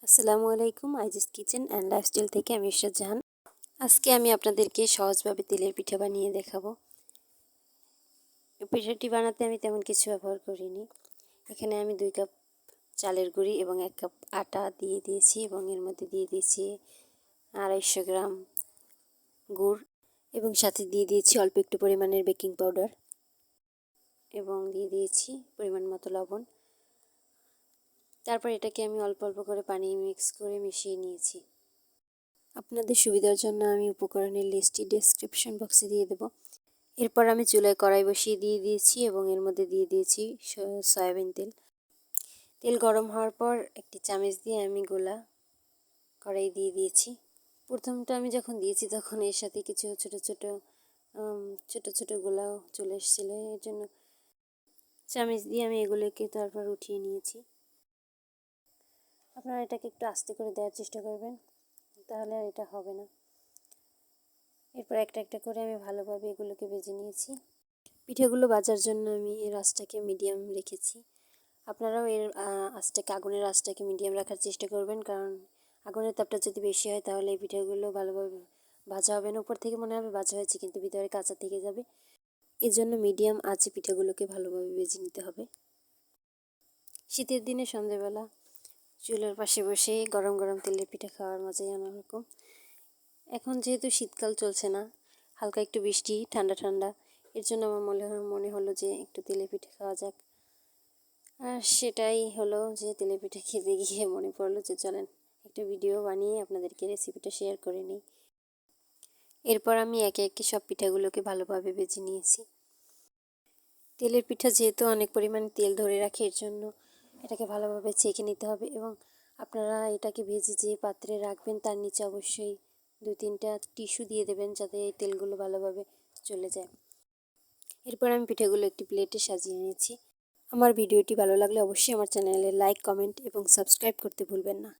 আসসালামু আলাইকুম। আইজিস kitchen and lifestyle থেকে আমি ইরশাদ জাহান। আজকে আমি আপনাদেরকে সহজভাবে তেলের পিঠা বানিয়ে দেখাবো। এই পিঠাটি বানাতে আমি তেমন কিছু ব্যবহার করিনি। এখানে আমি 2 কাপ চালের গুঁড়ি এবং 1 কাপ আটা দিয়ে দিয়েছি এবং এর মধ্যে দিয়ে দিয়েছি 250 গ্রাম গুড় এবং সাথে দিয়ে দিয়েছি অল্প একটু পরিমাণের বেকিং পাউডার এবং দিয়ে দিয়েছি পরিমাণ মতো লবণ। তারপর এটাকে আমি অল্প অল্প করে পানি মিক্স করে মিশিয়ে নিয়েছি। আপনাদের সুবিধার জন্য আমি উপকরণের লিস্টটি ডেসক্রিপশন বক্সে দিয়ে দেব। এরপর আমি চুলায় কড়াই বসিয়ে দিয়ে দিয়েছি এবং এর মধ্যে দিয়ে দিয়েছি সয়াবিন তেল। তেল গরম হওয়ার পর একটি চামচ দিয়ে আমি গোলা কড়াই দিয়ে দিয়েছি। প্রথমটা আমি যখন দিয়েছি তখন এর সাথে কিছু ছোট ছোট গোলাও চলে এসেছিলো, এর জন্য চামচ দিয়ে আমি এগুলোকে তারপর উঠিয়ে নিয়েছি। আপনারা এটাকে একটু আস্তে করে দেওয়ার চেষ্টা করবেন, তাহলে আর এটা হবে না। এরপর একটা একটা করে আমি ভালোভাবে এগুলোকে ভেজে নিয়েছি। পিঠেগুলো ভাজার জন্য আমি এর আঁচটাকে মিডিয়াম রেখেছি। আপনারাও এর আগুনের আঁচটাকে মিডিয়াম রাখার চেষ্টা করবেন, কারণ আগুনের তাপটা যদি বেশি হয় তাহলে এই পিঠেগুলো ভালোভাবে ভাজা হবে না। উপর থেকে মনে হবে ভাজা হয়েছে কিন্তু ভিতরে কাঁচা থেকে যাবে। এর জন্য মিডিয়াম আঁচে পিঠেগুলোকে ভালোভাবে ভেজে নিতে হবে। শীতের দিনে সন্ধ্যেবেলা চুলার পাশে বসে গরম গরম তেলের পিঠা খাওয়ার মজাই অন্যরকম। এখন যেহেতু শীতকাল চলছে না, হালকা একটু বৃষ্টি, ঠান্ডা ঠান্ডা, এর জন্য আমার মনে হলো যে একটু তেলে পিঠে খাওয়া যাক। আর সেটাই হলো যে তেলে পিঠে খেতে গিয়ে মনে পড়লো যে চলেন একটা ভিডিও বানিয়ে আপনাদেরকে রেসিপিটা শেয়ার করে নিই। এরপর আমি একে একে সব পিঠাগুলোকে ভালোভাবে ভেজে নিয়েছি। তেলের পিঠা যেহেতু অনেক পরিমাণে তেল ধরে রাখে, এর জন্য এটাকে ভালোভাবে ছেঁকে নিতে হবে এবং আপনারা এটাকে ভেজে যে পাত্রে রাখবেন তার নিচে অবশ্যই 2-3টা টিস্যু দিয়ে দেবেন, যাতে এই তেলগুলো ভালোভাবে চলে যায়। এরপর আমি পিঠাগুলো একটি প্লেটে সাজিয়ে নিয়েছি। আমার ভিডিওটি ভালো লাগলে অবশ্যই আমার চ্যানেলে লাইক, কমেন্ট এবং সাবস্ক্রাইব করতে ভুলবেন না।